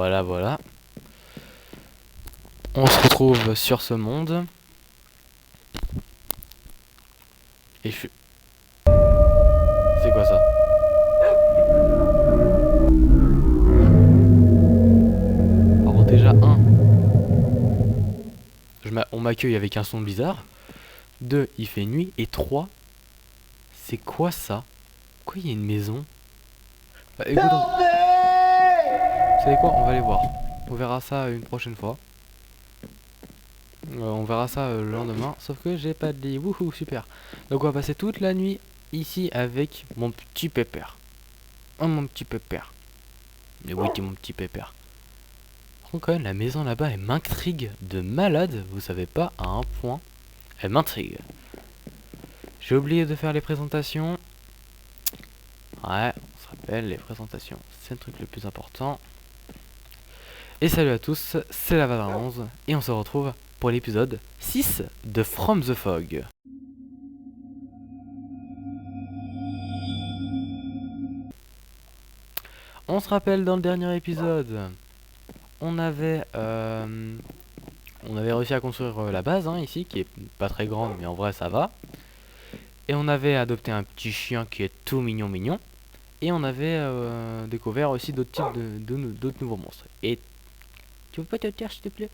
Voilà, voilà. On se retrouve sur ce monde. Et je suis... C'est quoi ça? Alors déjà, on m'accueille avec un son bizarre. 2, il fait nuit. Et 3, c'est quoi ça? Pourquoi il y a une maison? Écoute, vous savez quoi? On va aller voir. On verra ça une prochaine fois. On verra ça le lendemain. Sauf que j'ai pas de lit. Wouhou, super. Donc on va passer toute la nuit ici avec mon petit pépère. Oh mon petit pépère. Mais oui, t'es mon petit pépère. Par contre, quand même, la maison là-bas, elle m'intrigue de malade. Vous savez pas, à un point. Elle m'intrigue. J'ai oublié de faire les présentations. Ouais, on se rappelle, les présentations, c'est le truc le plus important. Et salut à tous, c'est la Valère 11 et on se retrouve pour l'épisode 6 de From the Fog. On se rappelle, dans le dernier épisode, on avait réussi à construire la base ici, qui est pas très grande mais en vrai ça va. Et on avait adopté un petit chien qui est tout mignon mignon. Et on avait découvert aussi d'autres types d'autres nouveaux monstres. Et tu veux pas te taire s'il te plaît?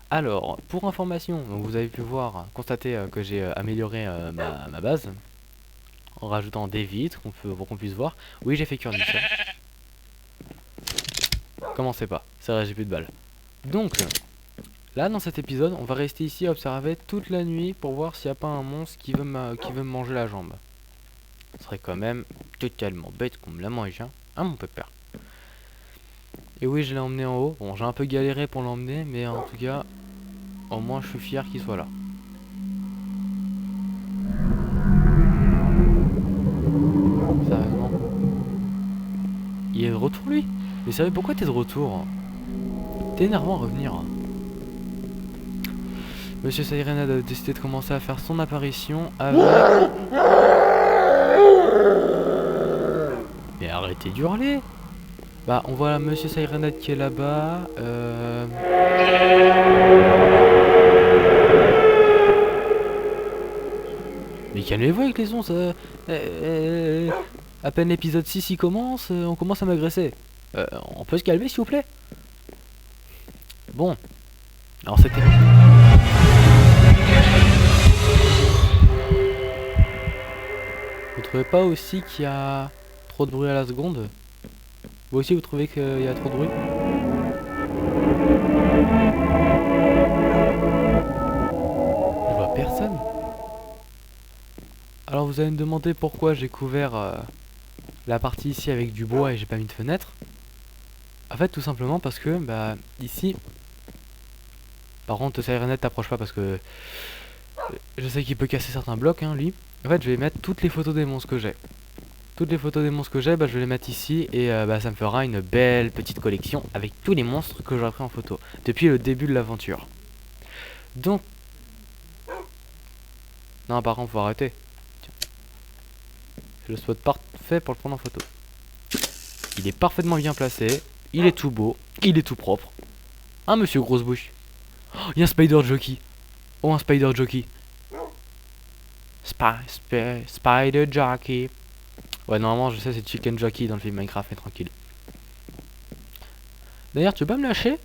Alors, pour information, donc vous avez pu voir, constater que j'ai amélioré ma base en rajoutant des vitres pour qu'on puisse voir. Oui, j'ai fait cuire du sel. Commencez pas, c'est vrai, j'ai plus de balles. Donc, là dans cet épisode, on va rester ici à observer toute la nuit pour voir s'il n'y a pas un monstre qui veut me manger la jambe. Ce serait quand même totalement bête qu'on me la mange, hein, mon pépère. Et oui, je l'ai emmené en haut. Bon, j'ai un peu galéré pour l'emmener, mais en tout cas, au moins je suis fier qu'il soit là. Sérieusement. Il est de retour lui? Mais sérieux, pourquoi t'es de retour? T'es énervant à revenir. Monsieur Sirenhead a décidé de commencer à faire son apparition avec... Mais arrêtez d'hurler! Bah, on voit Monsieur Sirenhead qui est là-bas. Mais calmez-vous avec les onces. À peine l'épisode 6 il commence, on commence à m'agresser. On peut se calmer s'il vous plaît? Bon. Alors c'était... Vous trouvez pas aussi qu'il y a trop de bruit à la seconde? Vous aussi vous trouvez qu'il y a trop de bruit? Je vois personne. Alors vous allez me demander pourquoi j'ai couvert la partie ici avec du bois et j'ai pas mis de fenêtre. En fait tout simplement parce que bah ici... Par contre Sirenhead t'approche pas parce que... je sais qu'il peut casser certains blocs lui. En fait je vais mettre toutes les photos des monstres que j'ai. Toutes les photos des monstres que j'ai, bah, je vais les mettre ici et ça me fera une belle petite collection avec tous les monstres que j'aurai pris en photo depuis le début de l'aventure. Donc... Non, par contre, faut arrêter. Tiens. C'est le spot parfait pour le prendre en photo. Il est parfaitement bien placé, il est tout beau, il est tout propre. Monsieur grosse bouche. Oh, il y a un spider jockey. Oh, un spider jockey. Spider jockey. Ouais, normalement, je sais, c'est Chicken Jockey dans le film Minecraft, mais tranquille. D'ailleurs, tu peux pas me lâcher?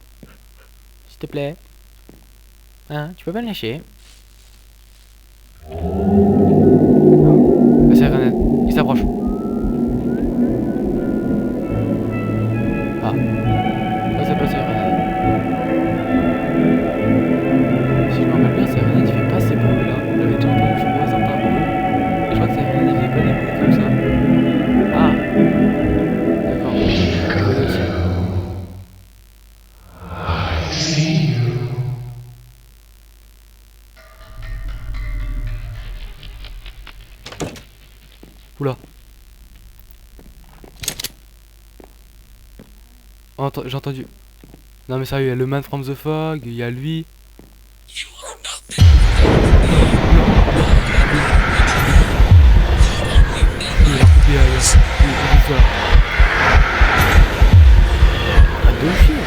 S'il te plaît. Tu peux pas me lâcher? C'est Sirenhead, il s'approche. Ah. Ça, c'est pas Sirenhead. Si je me rappelle bien, Sirenhead, il fait pas ces bruits-là. J'avais déjà entendu faire certains bruits. Et je crois que Sirenhead, il faisait pas des bruits comme ça. Ah, d'accord. Oula. Oh, j'ai entendu. Non mais sérieux, il y a le man from the fog, il y a lui. Arrête de chier.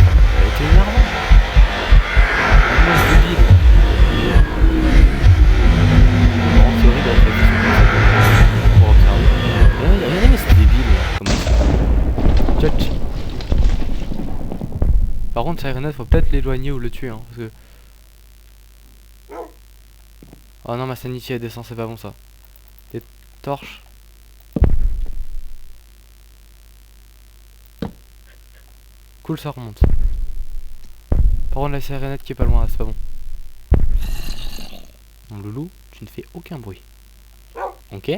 Sirenhead, faut peut-être l'éloigner ou le tuer, hein, parce que... Oh non, ma sanity elle descend, c'est pas bon ça. Des torches. Cool, ça remonte. Par contre, la Sirenhead qui est pas loin, là, c'est pas bon. Mon loulou, tu ne fais aucun bruit. Ok.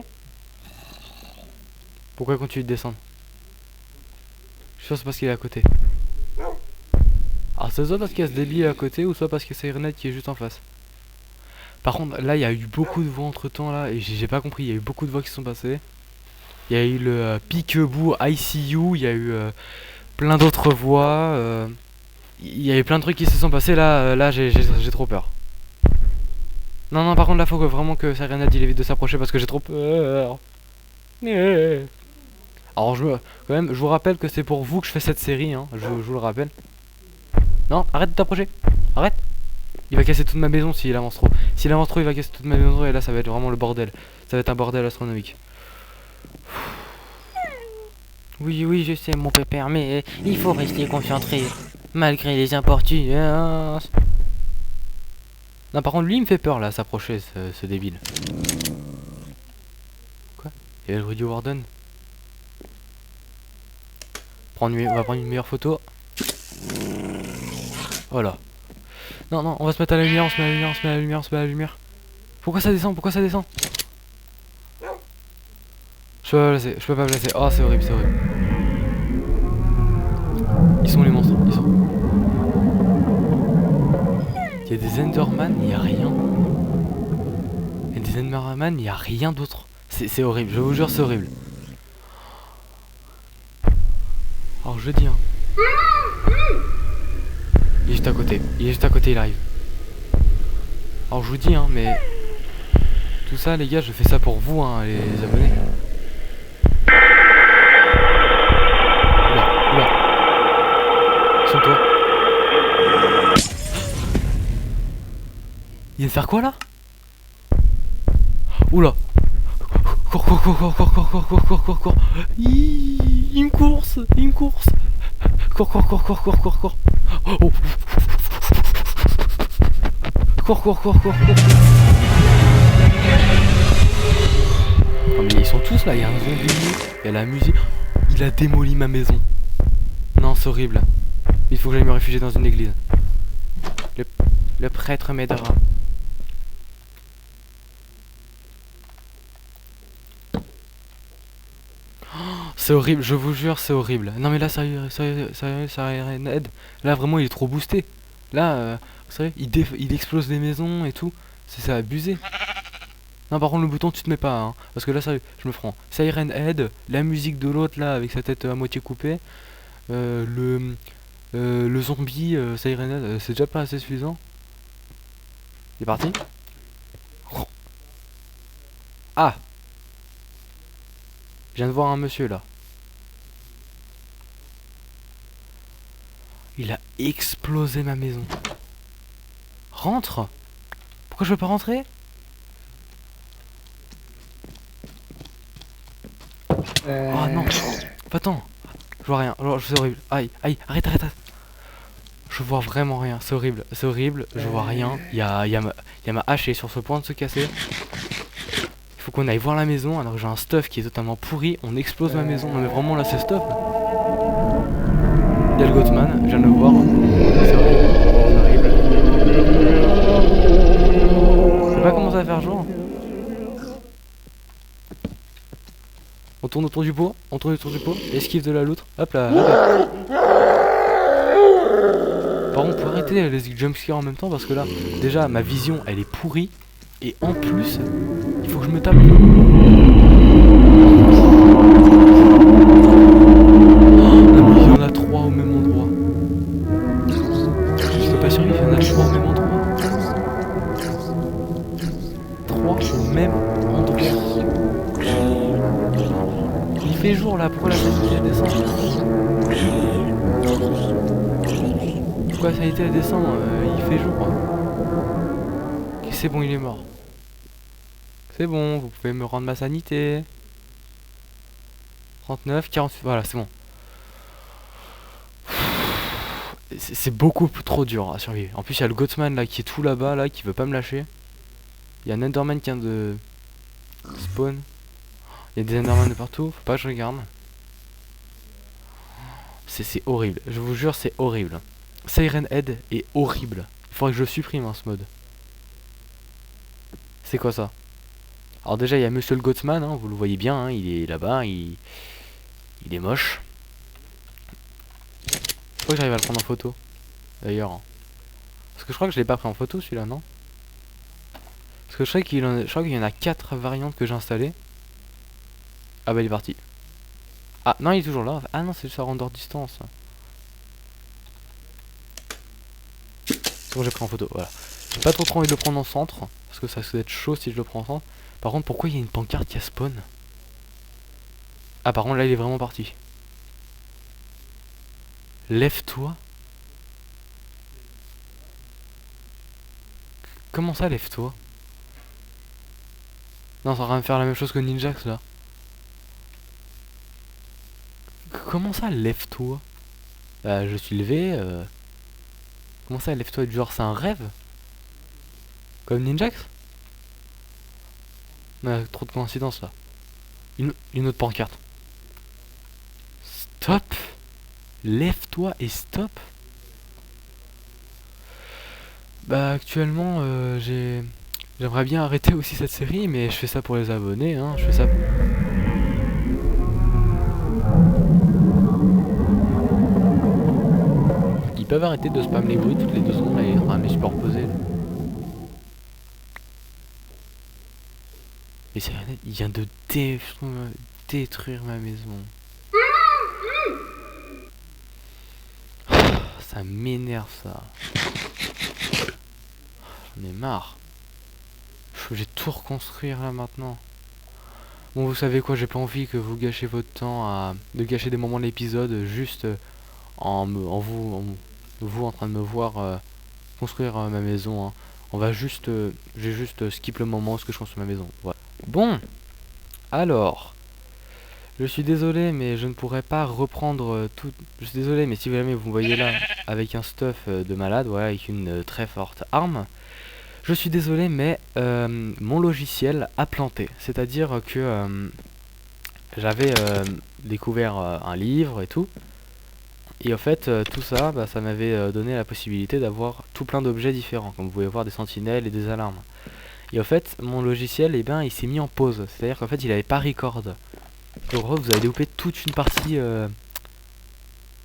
Pourquoi il continue de descendre? Je suis sûr c'est parce qu'il est à côté. Alors c'est soit parce qu'il y a ce débile à côté ou soit parce que c'est Sirenhead qui est juste en face. Par contre là il y a eu beaucoup de voix entre temps là et j'ai pas compris, il y a eu beaucoup de voix qui se sont passées. Il y a eu le Peekaboo ICU, il y a eu plein d'autres voix. Il y a eu plein de trucs qui se sont passés là, là j'ai trop peur. Non non par contre là faut que vraiment que Sirenhead il évite de s'approcher parce que j'ai trop peur. Alors quand même je vous rappelle que c'est pour vous que je fais cette série hein, je vous le rappelle. Non, arrête de t'approcher. Arrête. Il va casser toute ma maison s'il avance trop. S'il avance trop, il va casser toute ma maison et là, ça va être vraiment le bordel. Ça va être un bordel astronomique. Oui, oui, je sais, mon pépère, mais il faut rester concentré, malgré les importunes. Non, par contre, lui, il me fait peur, là, s'approcher, ce débile. Quoi? Il y a le bruit du Warden. On va prendre une meilleure photo. Voilà. Non, non, on va se mettre à la lumière, on se met à la lumière, on se met à la lumière, on se met à la lumière. Pourquoi ça descend? Pourquoi ça descend? Je peux pas placer, je peux pas placer. Oh, c'est horrible, c'est horrible. Ils sont les monstres, ils sont. Il y a des Enderman, il y a rien. Il y a des Enderman, il y a rien d'autre. C'est horrible, je vous jure, c'est horrible. Alors je dis, hein. Il est juste à côté, il est juste à côté, il arrive. Alors je vous dis, hein, mais tout ça, les gars, je fais ça pour vous, hein, les abonnés. Oula, oula. Sonne-toi. Il vient de faire quoi là? Oula. Cours, cours, cours, cours, cours, cours, cours, cours, cours, cours, cours. Il me course, il me course. Cours, cours, cours, cours, cours, cours, cours. Oh. Cours, cours, cours, cours, cours. Oh mais ils sont tous là, il y a un zombie, il y a la musique. Il a démoli ma maison. Non, c'est horrible. Il faut que j'aille me réfugier dans une église. Le prêtre m'aidera. C'est horrible, je vous jure, c'est horrible. Non mais là, sérieux, Sirenhead. Là, vraiment, il est trop boosté. Là, vous savez, il explose des maisons et tout. C'est abusé. Non, par contre, le bouton, tu te mets pas, hein. Parce que là, sérieux, je me prends Sirenhead, la musique de l'autre, là, avec sa tête à moitié coupée. Le zombie, Sirenhead, c'est déjà pas assez suffisant. Il est parti. Ah! Je viens de voir un monsieur, là. Il a explosé ma maison. Rentre! Pourquoi je peux pas rentrer? Oh non! Attends! Je vois rien, c'est horrible. Aïe, aïe, arrête, arrête, arrête. Je vois vraiment rien, c'est horrible, je vois rien. Il y a ma hache qui est sur ce point de se casser. Il faut qu'on aille voir la maison, alors j'ai un stuff qui est totalement pourri, on explose ma maison. Non mais vraiment là c'est stuff. Il y a le Goatman, je viens de le voir. C'est horrible, je sais pas comment ça va faire jour. On tourne autour du pot, esquive de la loutre, hop là, hop. Par contre, pour arrêter les jumpscares en même temps, parce que là, déjà, ma vision, elle est pourrie. Et en plus, il faut que je me tape. Oh, non, mais il y en a 3 au même endroit. Je peux pas survivre, il y en a 3 au même endroit. 3 au même endroit. Il fait jour là, pourquoi la sanité elle descend? Pourquoi la sanité elle descend? Il fait jour. Ok, c'est bon, il est mort. C'est bon, vous pouvez me rendre ma sanité. 39, 48, voilà, c'est bon. C'est beaucoup trop dur à survivre. En plus, il y a le Gotsman là qui est tout là-bas, là, qui veut pas me lâcher. Il y a un Enderman qui vient de spawn. Il y a des Enderman de partout, faut pas que je regarde. C'est horrible, je vous jure, c'est horrible. Siren Head est horrible. Il faudrait que je le supprime ce mode. C'est quoi ça? Alors déjà il y a Monsieur le Gotsman, hein, vous le voyez bien, hein, il est là-bas, il est moche. Faut que j'arrive à le prendre en photo, d'ailleurs. Parce que je crois que je l'ai pas pris en photo celui-là, non? Parce que je crois qu'il y en a 4 variantes que j'ai installées. Ah bah il est parti. Ah non, il est toujours là. Ah non, c'est juste à rendre distance. C'est bon, j'ai pris en photo, voilà. J'ai pas trop envie de le prendre en centre, parce que ça risque d'être chaud si je le prends en centre. Par contre, pourquoi il y a une pancarte qui a spawn? Ah par contre là il est vraiment parti. Lève-toi. Comment ça, lève-toi? Non, ça va me faire la même chose que Ninjax là. Comment ça, lève-toi? Bah, je suis levé. Comment ça, lève-toi? Genre, c'est un rêve? Comme Ninjax? Non, trop de coïncidences là. Une autre pancarte. Stop! Lève-toi et stop! Bah, actuellement, j'aimerais bien arrêter aussi cette série, mais je fais ça pour les abonnés, hein. Je fais ça. Ils peuvent arrêter de spam les bruits toutes les 2 secondes et mes supports posés. Mais c'est rien, il vient de détruire ma maison. Ça m'énerve ça. J'en ai marre. J'ai tout reconstruire là maintenant. Bon, vous savez quoi, j'ai pas envie que vous gâchez votre temps de gâcher des moments de l'épisode juste vous en train de me voir construire ma maison. Hein. On va juste, j'ai juste skip le moment où je construis ma maison. Voilà. Bon, alors, je suis désolé, mais je ne pourrais pas reprendre tout. Je suis désolé, mais si jamais vous me voyez là avec un stuff de malade, voilà, avec une très forte arme. Je suis désolé, mais mon logiciel a planté. C'est-à-dire que j'avais découvert un livre et tout. Et en fait, tout ça, bah, ça m'avait donné la possibilité d'avoir tout plein d'objets différents. Comme vous pouvez voir, des sentinelles et des alarmes. Et en fait, mon logiciel, eh ben, il s'est mis en pause. C'est-à-dire qu'en fait, il n'avait pas record. Donc vous avez loupé toute une partie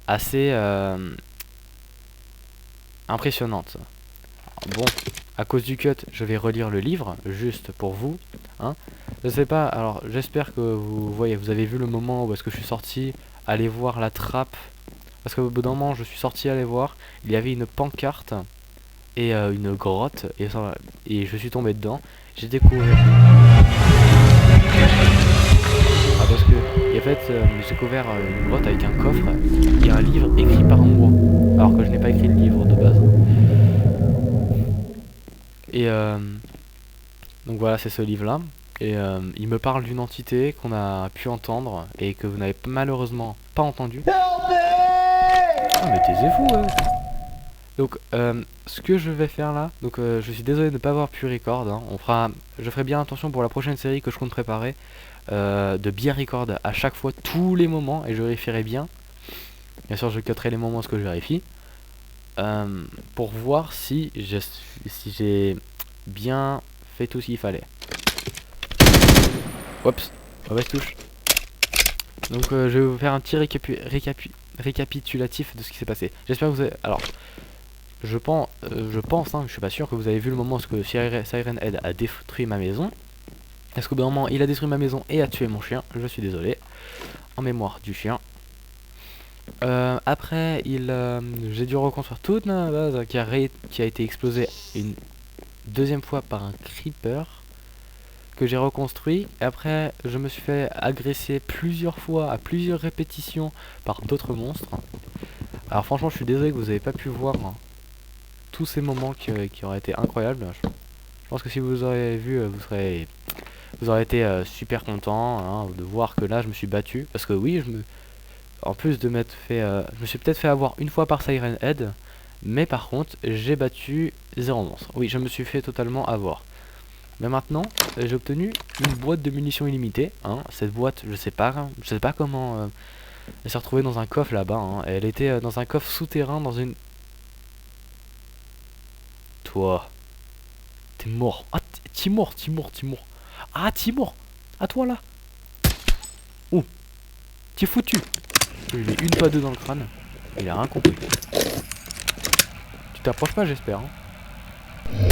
assez impressionnante. Alors, bon. À cause du cut, je vais relire le livre, juste pour vous. Hein. Je sais pas, alors j'espère que vous voyez, vous avez vu le moment où est-ce que je suis sorti, aller voir la trappe. Parce qu'au bout d'un moment, je suis sorti aller voir, il y avait une pancarte et une grotte, et je suis tombé dedans. J'ai découvert... Ah parce que, et en fait, j'ai découvert une grotte avec un coffre, il y a un livre écrit par moi, alors que je n'ai pas écrit le livre de base. Et donc voilà, c'est ce livre-là. Et il me parle d'une entité qu'on a pu entendre et que vous n'avez malheureusement pas entendu. Ah mais taisez-vous Donc ce que je vais faire là, donc je suis désolé de ne pas avoir pu record. Hein. Je ferai bien attention pour la prochaine série que je compte préparer, de bien record à chaque fois tous les moments et je vérifierai bien. Bien sûr je cutterai les moments où ce que je vérifie. Pour voir si j'ai bien fait tout ce qu'il fallait. Oups, mauvaise touche. Donc je vais vous faire un petit récapitulatif de ce qui s'est passé. J'espère que vous avez... Alors, je pense, hein, je suis pas sûr que vous avez vu le moment où Siren Head a détruit ma maison. Est-ce qu'au bout d'un moment il a détruit ma maison et a tué mon chien? Je suis désolé. En mémoire du chien. Après, j'ai dû reconstruire toute ma base qui a été explosée une deuxième fois par un creeper que j'ai reconstruit. Et après, je me suis fait agresser plusieurs fois, à plusieurs répétitions, par d'autres monstres. Alors franchement, je suis désolé que vous n'avez pas pu voir tous ces moments qui auraient été incroyables. Je pense que si vous auriez vu, vous aurez été super content hein, de voir que là, je me suis battu. Parce que oui, en plus de m'être fait... je me suis peut-être fait avoir une fois par Siren Head, mais par contre, j'ai battu 0 monstre. Oui, je me suis fait totalement avoir. Mais maintenant, j'ai obtenu une boîte de munitions illimitée. Hein. Cette boîte, je sais pas comment... elle s'est retrouvée dans un coffre là-bas. Hein. Elle était dans un coffre souterrain dans une... Toi, t'es mort. Ah, t'es mort. Ah, t'es mort. À toi là. Oh, t'es foutu. Je lui ai une pas deux dans le crâne. Il a rien compris. Tu t'approches pas, j'espère. Hein. Ah,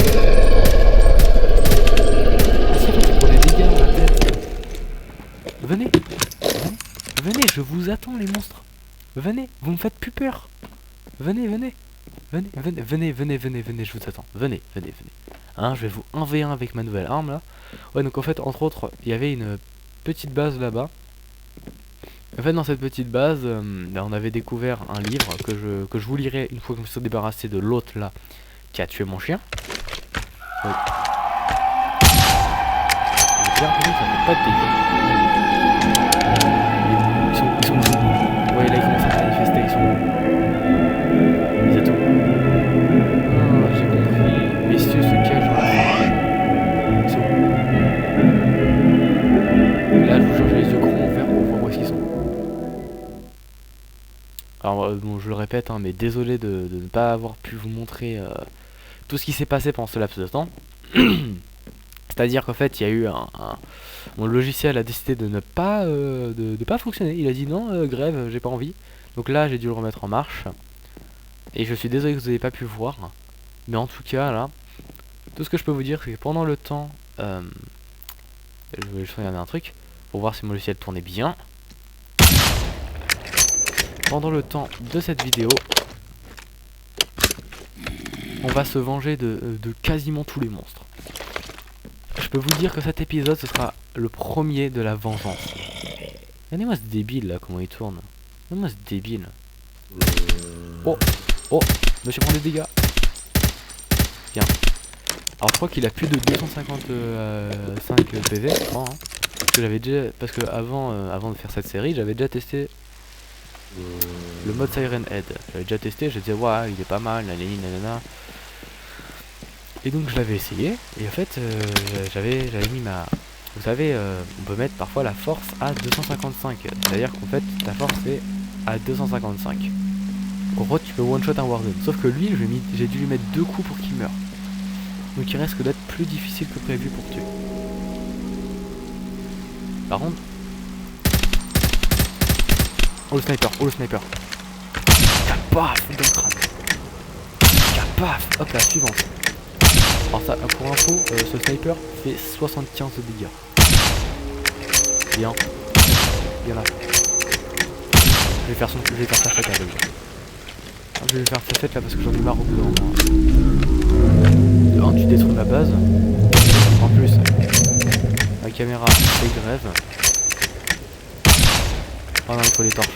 c'est vrai, tu prends des dégâts dans la tête. Venez. Venez, je vous attends, les monstres. Venez, vous me faites plus peur. Venez, je vous attends. Venez. Hein, je vais vous 1v1 avec ma nouvelle arme là. Ouais, donc en fait, entre autres, il y avait une petite base là-bas. En fait, dans cette petite base, on avait découvert un livre que je vous lirai une fois que je me suis débarrassé de l'autre là qui a tué mon chien. Oui. J'ai bien entendu que ça fait pas de dégâts. Ils sont où? Ouais, là ils commencent à manifester, ils sont où? Ils êtes où? Ah, j'ai compris. Messieurs se cachent dans la forêt. Ils sont où? Là, je vous jure, j'ai les yeux grands ouverts pour voir où est-ce qu'ils sont. Alors, bon, je le répète, hein, mais désolé de ne pas avoir pu vous montrer tout ce qui s'est passé pendant ce laps de temps. C'est-à-dire qu'en fait, il y a eu mon logiciel a décidé de ne pas, de pas fonctionner. Il a dit non, grève, j'ai pas envie. Donc là, j'ai dû le remettre en marche. Et je suis désolé que vous n'ayez pas pu voir. Mais en tout cas, là, tout ce que je peux vous dire, c'est que pendant le temps... je vais juste regarder un truc pour voir si mon logiciel tournait bien. Pendant le temps de cette vidéo, on va se venger de quasiment tous les monstres. Je peux vous dire que cet épisode, ce sera le premier de la vengeance. Regardez-moi ce débile là, comment il tourne. Regardez-moi ce débile. Oh, monsieur prend des dégâts. Bien. Alors je crois qu'il a plus de 255 PV, je crois. Hein. Parce que avant de faire cette série, j'avais déjà testé le mode Siren Head. J'avais déjà testé, je disais ouais, il est pas mal, nanana. Et donc je l'avais essayé, et en fait j'avais mis ma... Vous savez, on peut mettre parfois la force à 255, c'est-à-dire qu'en fait ta force est à 255. En gros tu peux one shot un Warden, sauf que lui j'ai dû lui mettre 2 coups pour qu'il meure. Donc il risque d'être plus difficile que prévu pour tuer. Par contre... Oh le sniper. Capaf dans le crâne. Capaf. Hop la suivante. Alors ça, pour info, ce sniper fait 75 de dégâts. Bien là. Je vais faire sa fête là déjà. Je vais faire sa fête là parce que j'en ai marre au bout d'un moment. De 1, tu détruis ma base. En plus, la caméra fait grève. Oh non, il faut les torches.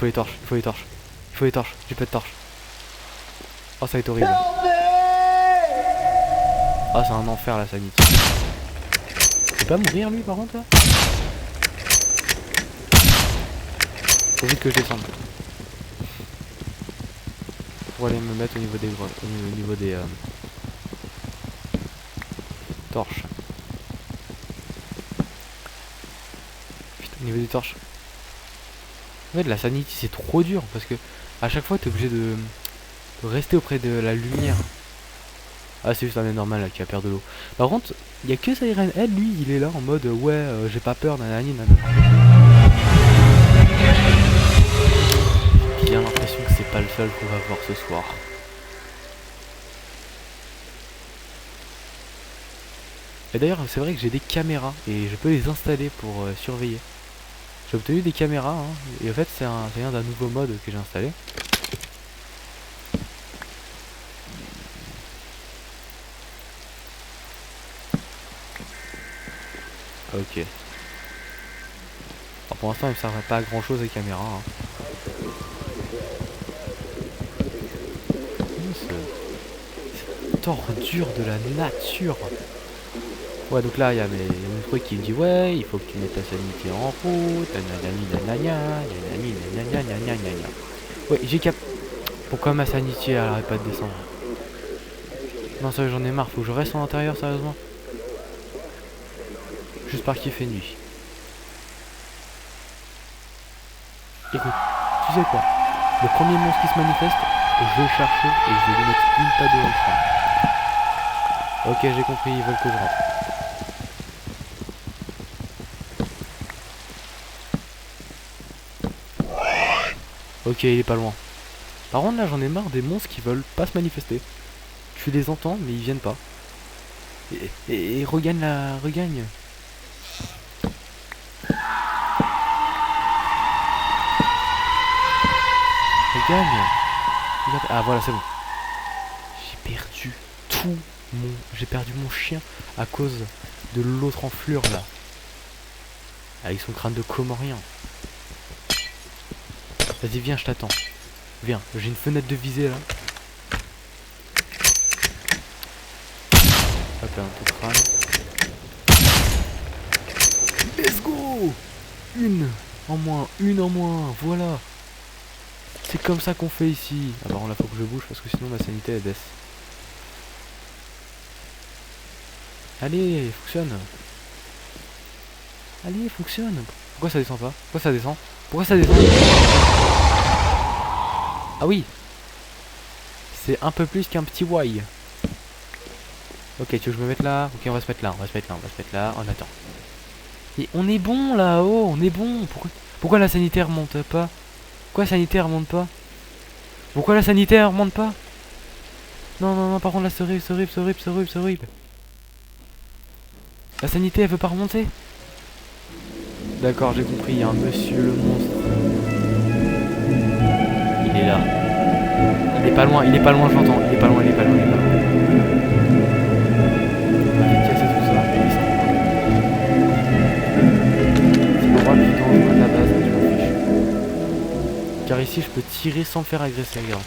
J'ai pas de torches. Oh ça va être horrible. Ah c'est un enfer la sanity. Il peut pas mourir lui par contre là. Faut vite que je descende. Pour aller me mettre au niveau des torches. Putain, au niveau des torches. En fait la sanity c'est trop dur parce que à chaque fois t'es obligé de rester auprès de la lumière. Ah c'est juste un mec normal là qui a peur de l'eau. Par contre, il y a que Siren Head, lui il est là en mode ouais j'ai pas peur nanani nanana. J'ai bien l'impression que c'est pas le seul qu'on va voir ce soir. Et d'ailleurs c'est vrai que j'ai des caméras et je peux les installer pour surveiller. J'ai obtenu des caméras hein, et en fait ça vient d'un nouveau mode que j'ai installé. Ok. Alors pour l'instant il me servait pas à grand chose les caméras. Hein. Cette ordure de la nature. Ouais, donc là, il y a mon truc qui me dit ouais, il faut que tu mettes ta sanité en route, nanani, nanana, nanani, nanana, nanana, nanana. Ouais, j'ai cap. Pourquoi ma sanité elle arrête pas de descendre? Non, ça j'en ai marre, faut que je reste en intérieur, sérieusement. Juste par qu'il fait nuit. Écoute, tu sais quoi? Le premier monstre qui se manifeste, je vais le chercher et je vais lui mettre une patte de champ. Ok, j'ai compris, ils veulent que je rentre. Ok, il est pas loin. Par contre, là, j'en ai marre des monstres qui veulent pas se manifester. Tu les entends, mais ils viennent pas. Et regagne la... Regagne. Regagne. Ah, voilà, c'est bon. J'ai perdu tout mon... J'ai perdu mon chien à cause de l'autre enflure, là. Avec son crâne de comorien. Vas-y, viens, je t'attends. Viens, j'ai une fenêtre de visée, là. Hop là, un peu de crâne. Let's go! Une en moins, voilà. C'est comme ça qu'on fait ici. Ah bah là faut que je bouge parce que sinon ma sanité elle baisse. Allez, fonctionne. Allez, fonctionne. Pourquoi ça descend pas? Pourquoi ça descend? Pourquoi ça descend? Ah oui. C'est un peu plus qu'un petit why. Ok, tu veux que je me mette là? Ok, on va se mettre là, on va se mettre là, on va se mettre là, on attend. Et on est bon là-haut, on est bon. Pourquoi la sanitaire monte pas? Pourquoi la sanitaire remonte pas? Pourquoi la sanitaire remonte pas? Non, non, non, par contre là c'est horrible, c'est horrible, c'est horrible, c'est horrible, c'est horrible. La sanité elle veut pas remonter? D'accord, j'ai compris, il y a un monsieur le monstre. Il est là. Il est pas loin, je l'entends. Il est pas loin, il est pas loin, il est pas loin. On va vite casser tout ça. C'est l'endroit le plus dangereux de la base, mais je m'en fiche. Car ici je peux tirer sans me faire agresser, regarde.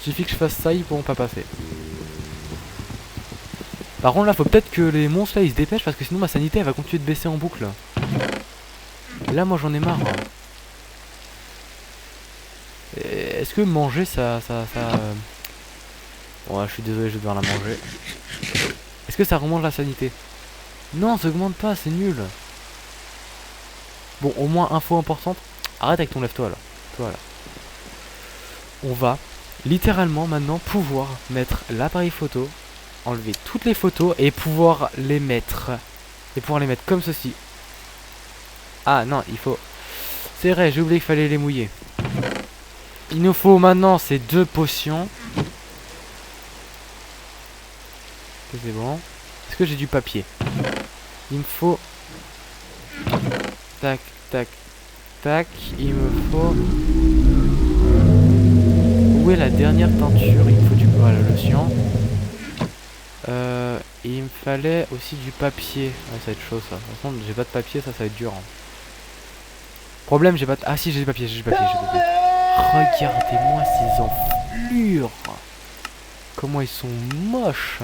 Suffit que je fasse ça, ils pourront pas passer. Par contre là faut peut-être que les monstres là ils se dépêchent parce que sinon ma sanité elle va continuer de baisser en boucle. Et là moi j'en ai marre. Est-ce que manger ça... Ouais, je suis désolé, je vais devoir la manger. Est-ce que ça remonte la sanité? Non, ça augmente pas, c'est nul. Bon, au moins info importante. Arrête avec ton lève-toi là. Toi là. On va littéralement maintenant pouvoir mettre l'appareil photo, enlever toutes les photos et pouvoir les mettre. Et pouvoir les mettre comme ceci. Ah non, il faut... C'est vrai, j'ai oublié qu'il fallait les mouiller. Il nous faut maintenant ces 2 potions. C'est bon. Est-ce que j'ai du papier? Il me faut... Tac, tac, tac. Il me faut... Où est la dernière teinture? Il me faut du... Voilà, le cyan. Et il me fallait aussi du papier. Ouais, ça va être chaud ça. De toute façon, j'ai pas de papier, ça va être dur. Hein. Problème, j'ai pas de... Ah si, j'ai du papier, j'ai du papier, j'ai du papier. Regardez-moi ces enflures. Comment ils sont moches.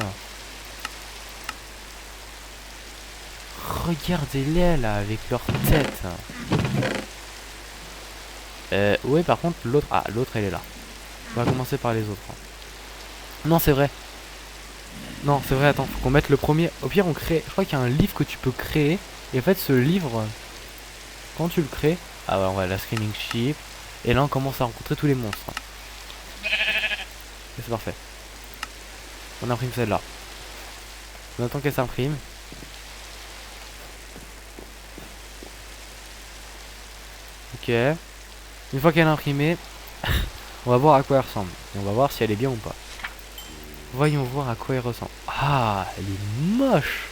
Regardez-les là avec leur tête. Ouais, par contre, l'autre... Ah, l'autre elle est là. On va commencer par les autres. Non, c'est vrai. Non, c'est vrai, attends, faut qu'on mette le premier. Au pire, on crée... Je crois qu'il y a un livre que tu peux créer. Et en fait, ce livre, quand tu le crées... Ah ouais, on va la Screaming Sheep. Et là, on commence à rencontrer tous les monstres. Et c'est parfait. On imprime celle-là. On attend qu'elle s'imprime. Ok. Une fois qu'elle est imprimée, on va voir à quoi elle ressemble. Et on va voir si elle est bien ou pas. Voyons voir à quoi elle ressemble. Ah, elle est moche.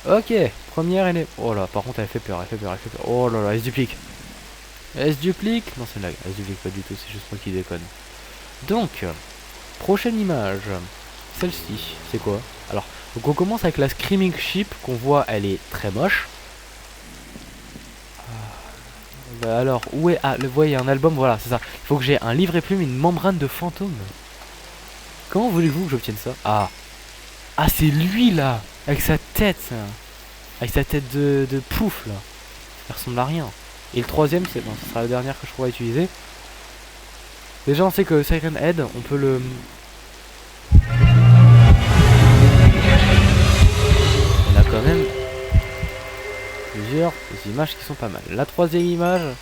Ok, première elle est... Oh là, par contre elle fait peur, elle fait peur, elle fait peur. Oh là là, elle se duplique. Elle se duplique? Non, c'est une blague, elle se duplique pas du tout, c'est juste moi qui déconne. Donc, prochaine image. Celle-ci, c'est quoi? Alors, donc on commence avec la Screaming Sheep qu'on voit, elle est très moche. Bah alors, où est... Ah, le voyez, un album, voilà, c'est ça. Il faut que j'ai un livre et plume, une membrane de fantôme. Comment voulez-vous que j'obtienne ça? Ah. Ah, c'est lui, là. Avec sa tête. Avec sa tête de pouf, là. Ça ressemble à rien. Et le troisième, c'est bon, ce sera la dernière que je pourrais utiliser. Déjà, on sait que Siren Head, on peut le... On a quand même plusieurs images qui sont pas mal. La troisième image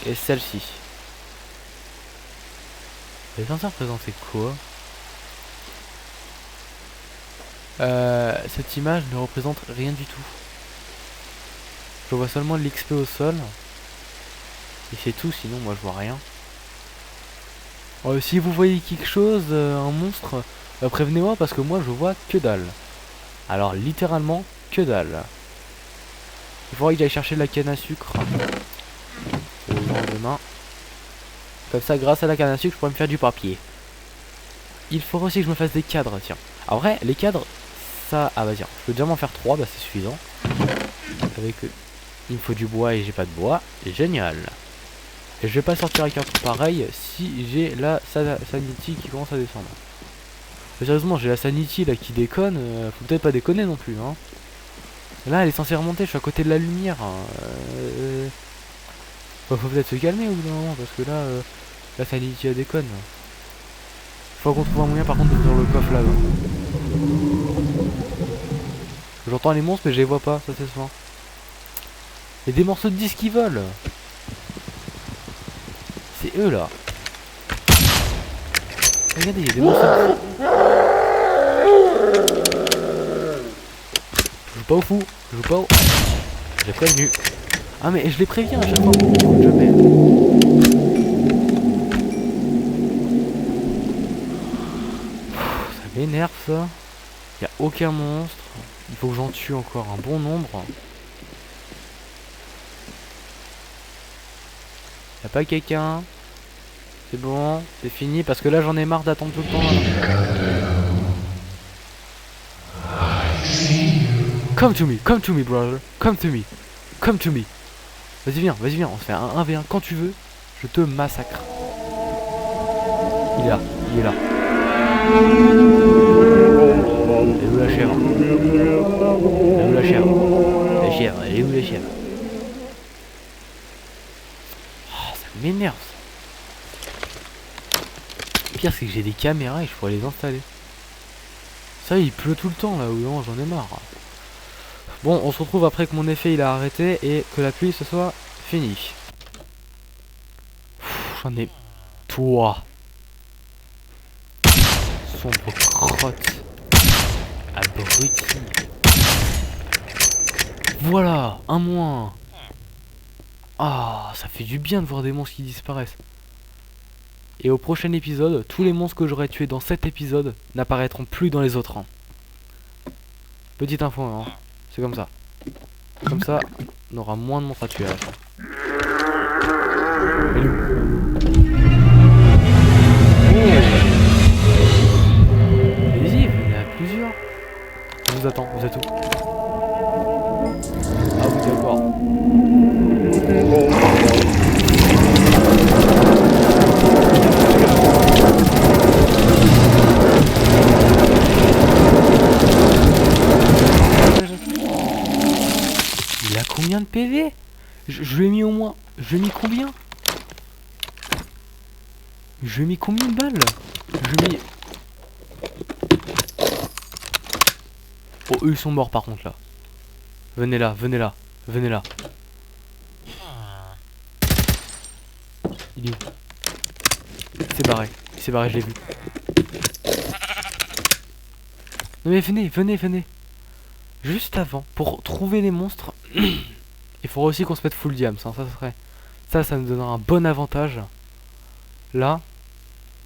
est celle-ci. Elle est censée représenter quoi? Cette image ne représente rien du tout. Je vois seulement l'XP au sol. Et c'est tout, sinon moi je vois rien. Si vous voyez quelque chose, un monstre, prévenez-moi parce que moi je vois que dalle. Alors littéralement que dalle. Il faudrait que j'aille chercher de la canne à sucre au lendemain. Comme ça, grâce à la canne à sucre, je pourrais me faire du papier. Il faudrait aussi que je me fasse des cadres, tiens. En vrai, les cadres, ça... Ah bah tiens, je peux déjà m'en faire 3, bah c'est suffisant. Avec... Il me faut du bois et j'ai pas de bois. Génial. Et je vais pas sortir avec un truc pareil si j'ai la sanity qui commence à descendre. Mais sérieusement, j'ai la sanity là qui déconne. Faut peut-être pas déconner non plus, hein. Là, elle est censée remonter, je suis à côté de la lumière. Faut peut-être se calmer au bout d'un moment parce que là, la sanity elle déconne. Faut qu'on trouve un moyen par contre d'ouvrir le coffre là-bas. J'entends les monstres mais je les vois pas, ça c'est souvent. Il y a des morceaux de disques qui volent. C'est eux là. Regardez, il y a des morceaux de... Je joue pas au fou, je joue pas au... J'ai prévenu. Ah mais je les préviens à chaque fois, jamais. Ça m'énerve ça. Y a aucun monstre. Il faut que j'en tue encore un bon nombre. Y'a pas quelqu'un? C'est bon, c'est fini parce que là j'en ai marre d'attendre tout le temps. Come to me brother, come to me, come to me. Vas-y viens, on se fait un 1v1 quand tu veux, je te massacre. Il est là, il est là. Elle est où la chèvre? Elle est où la chèvre? La chèvre, elle est où la chèvre? Oh, ça m'énerve ça. Le pire c'est que j'ai des caméras et je pourrais les installer. Ça il pleut tout le temps là, où j'en ai marre. Bon, on se retrouve après que mon effet il a arrêté et que la pluie ce soit finie. J'en ai... Toi. Sombre crotte. Abruti. Voilà, un moins. Ah, ça fait du bien de voir des monstres qui disparaissent. Et au prochain épisode, tous les monstres que j'aurai tués dans cet épisode n'apparaîtront plus dans les autres. Petite info, hein. C'est comme ça. Comme ça, on aura moins de monstres à tuer à la fin. Allez-y, il y en a plusieurs. Je vous attends, vous êtes où? Ah oui, d'accord. Il a combien de PV? Je lui ai mis au moins... Je lui ai mis combien? Je lui ai mis combien de balles? Je lui ai mis... Oh, eux ils sont morts par contre là. Venez là, venez là, venez là. Il est où? Il s'est barré, je l'ai vu. Non mais venez, venez, venez. Juste avant, pour trouver les monstres, il faudra aussi qu'on se mette full diams, hein, ça serait... Ça nous donnera un bon avantage. Là.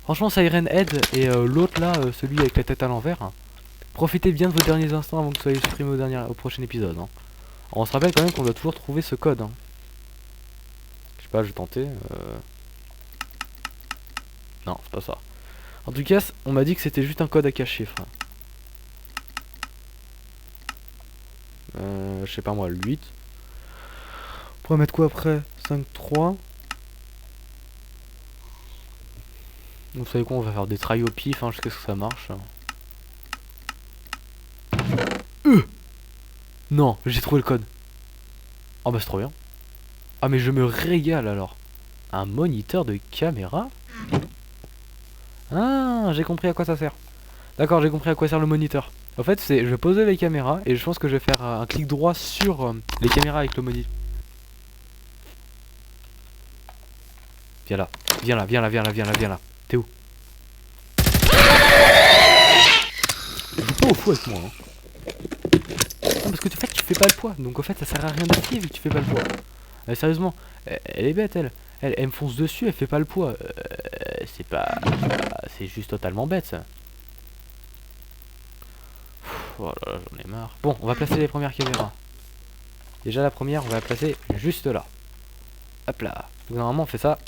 Franchement, Siren Head et l'autre là, celui avec la tête à l'envers. Hein. Profitez bien de vos derniers instants avant que vous soyez supprimé au prochain épisode. Hein. Alors, on se rappelle quand même qu'on doit toujours trouver ce code. Hein. Je sais pas, je vais tenter. Non, c'est pas ça. En tout cas, on m'a dit que c'était juste un code à 4 chiffres. Je sais pas moi, le 8. On pourrait mettre quoi après? 5, 3. Vous savez quoi, on va faire des trails au pif, hein, jusqu'à ce que ça marche. Non, j'ai trouvé le code. Oh bah c'est trop bien. Ah mais je me régale alors. Un moniteur de caméra? Ah, j'ai compris à quoi ça sert. D'accord, j'ai compris à quoi sert le moniteur. En fait, c'est je vais poser les caméras et je pense que je vais faire un clic droit sur les caméras avec le moniteur. Viens là, viens là, viens là, viens là, viens là, viens là. T'es où? Joue pas au fou avec moi. Hein. Non, parce que en fait, tu fais pas le poids. Donc en fait, ça sert à rien d'activer vu que tu fais pas le poids. Sérieusement, elle est bête, elle me fonce dessus, elle fait pas le poids. C'est pas... C'est juste totalement bête, ça. Oh là là, j'en ai marre. Bon, on va placer les premières caméras. Déjà, la première, on va la placer juste là. Hop là. Donc, normalement, on fait ça.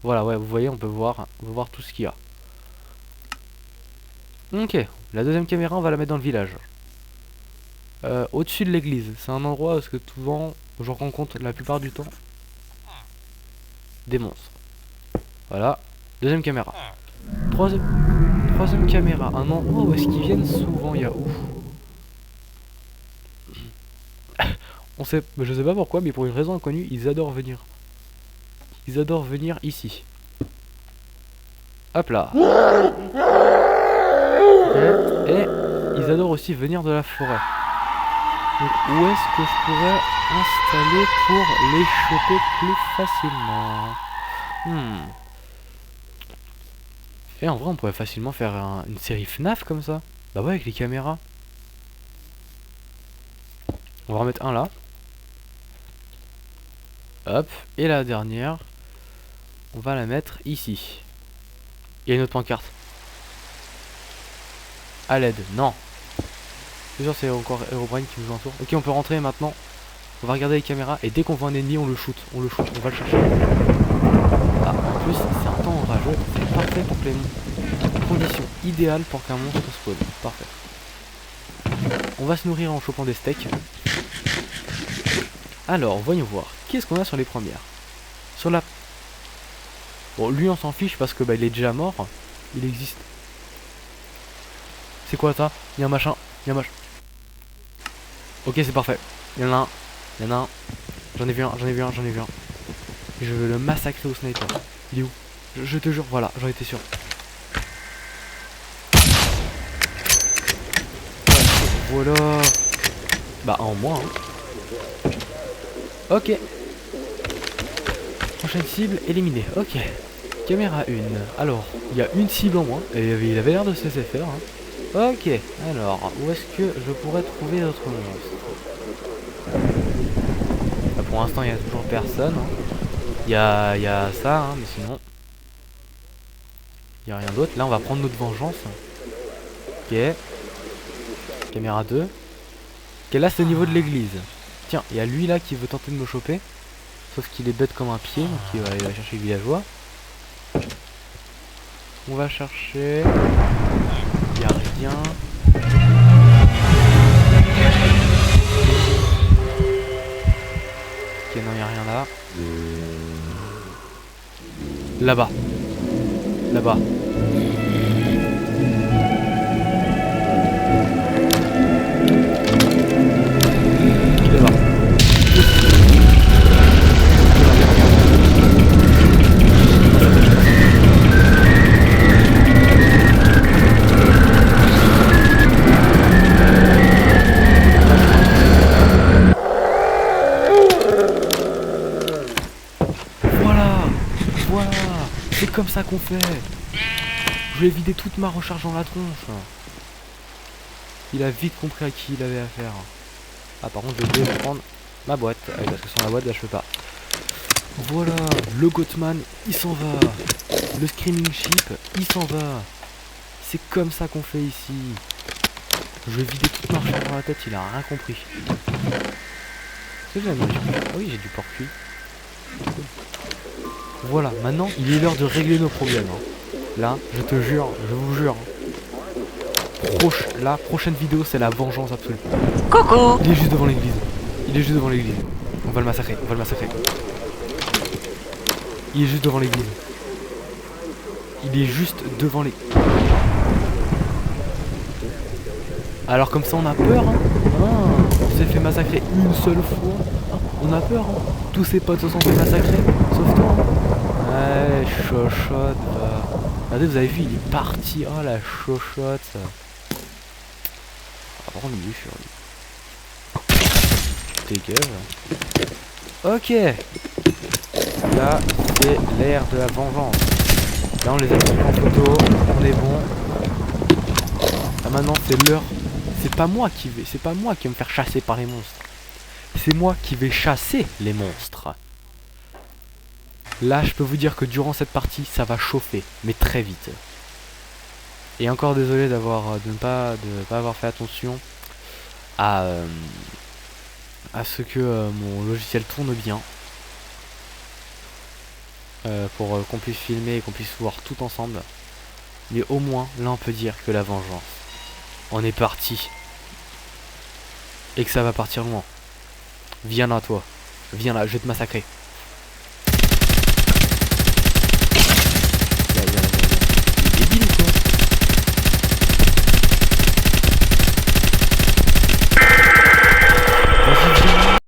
Voilà, ouais, vous voyez, on peut voir tout ce qu'il y a. Ok, la deuxième caméra, on va la mettre dans le village. Au-dessus de l'église. C'est un endroit où souvent, je rencontre la plupart du temps des monstres. Voilà, deuxième caméra. Troisième caméra, un endroit où est-ce qu'ils viennent souvent, il y a où? On sait, je sais pas pourquoi, mais pour une raison inconnue, ils adorent venir. Ils adorent venir ici. Hop là. Et ils adorent aussi venir de la forêt. Donc où est-ce que je pourrais installer pour les choper plus facilement? Et en vrai, on pourrait facilement faire une série FNAF comme ça. Bah ouais, avec les caméras. On va remettre un là. Hop. Et la dernière, on va la mettre ici. Il y a une autre pancarte. À l'aide. Non. C'est sûr, c'est encore Herobrine qui nous entoure. Ok, on peut rentrer maintenant. On va regarder les caméras. Et dès qu'on voit un ennemi, on le shoot. On le shoot. On va le chercher. Ah, en plus, c'est un temps orageux. C'est parfait pour que les conditions idéales pour qu'un monstre spawn. Parfait. On va se nourrir en chopant des steaks. Alors, voyons voir. Qu'est-ce qu'on a sur les premières? Sur la... Bon, lui, on s'en fiche parce que bah, il est déjà mort. Il existe. C'est quoi ça? Il y a un machin. Il y a un machin. Ok, c'est parfait. Il y en a un. Il y en a un. J'en ai vu un, j'en ai vu un, j'en ai vu un. Je veux le massacrer au sniper. Il est où? Je te jure, voilà, j'en étais sûr. Voilà. Bah, en moins. Hein. Ok. Prochaine cible éliminée. Ok. Caméra 1. Alors, il y a une cible en moins. Et il avait l'air de se laisser faire. Hein. Ok. Alors, où est-ce que je pourrais trouver d'autres monstres? Bah, pour l'instant, il n'y a toujours personne. Hein. Il y a ça, hein, mais sinon... Il n'y a rien d'autre. Là, on va prendre notre vengeance. Ok. Caméra 2. Ok, là, c'est au niveau de l'église. Tiens, il y a lui là qui veut tenter de me choper. Sauf qu'il est bête comme un pied, donc il va chercher le villageois. On va chercher... Il n'y a rien. Ok, non, il n'y a rien là. Là-bas. Là-bas. Là-bas. Voilà, c'est comme ça qu'on fait. Je lui ai vidé toute ma recharge dans la tronche. Il a vite compris à qui il avait affaire. Ah, par contre, je vais prendre ma boîte. Ah, parce que sans la boîte, là, je peux pas. Voilà, le Goatman, il s'en va. Le Screaming Sheep, il s'en va. C'est comme ça qu'on fait ici. Je vais vider toute ma recharge dans la tête, il a rien compris. Est-ce que j'ai la nourriture? Ah oui, j'ai du porc cuit. Cool. Voilà, maintenant il est l'heure de régler nos problèmes. Hein. Là, je te jure, je vous jure. La prochaine vidéo, c'est la vengeance absolue. Coucou. Il est juste devant l'église. Il est juste devant l'église. On va le massacrer, on va le massacrer. Il est juste devant l'église. Il est juste devant les... Alors comme ça on a peur, hein. Ah, on s'est fait massacrer une seule fois. Ah, on a peur, hein. Tous ses potes se sont fait massacrer, sauf toi, hein. Ouais, chochotte, va. Regardez, vous avez vu, il est parti. Oh la chochotte. Ah, par contre, il est sur lui. T'es gueule. Ok. Là, c'est l'ère de la vengeance. Là, on les a pris en photo. On est bon. Là, maintenant, c'est l'heure. C'est pas moi qui vais me faire chasser par les monstres. C'est moi qui vais chasser les monstres. Là, je peux vous dire que durant cette partie, ça va chauffer, mais très vite. Et encore désolé de ne pas avoir fait attention à ce que mon logiciel tourne bien. Pour qu'on puisse filmer et qu'on puisse voir tout ensemble. Mais au moins, là on peut dire que la vengeance, on est parti. Et que ça va partir loin. Viens là toi. Viens là, je vais te massacrer. Viens, viens, viens, viens. Il est débile ou quoi? Vas-y, viens.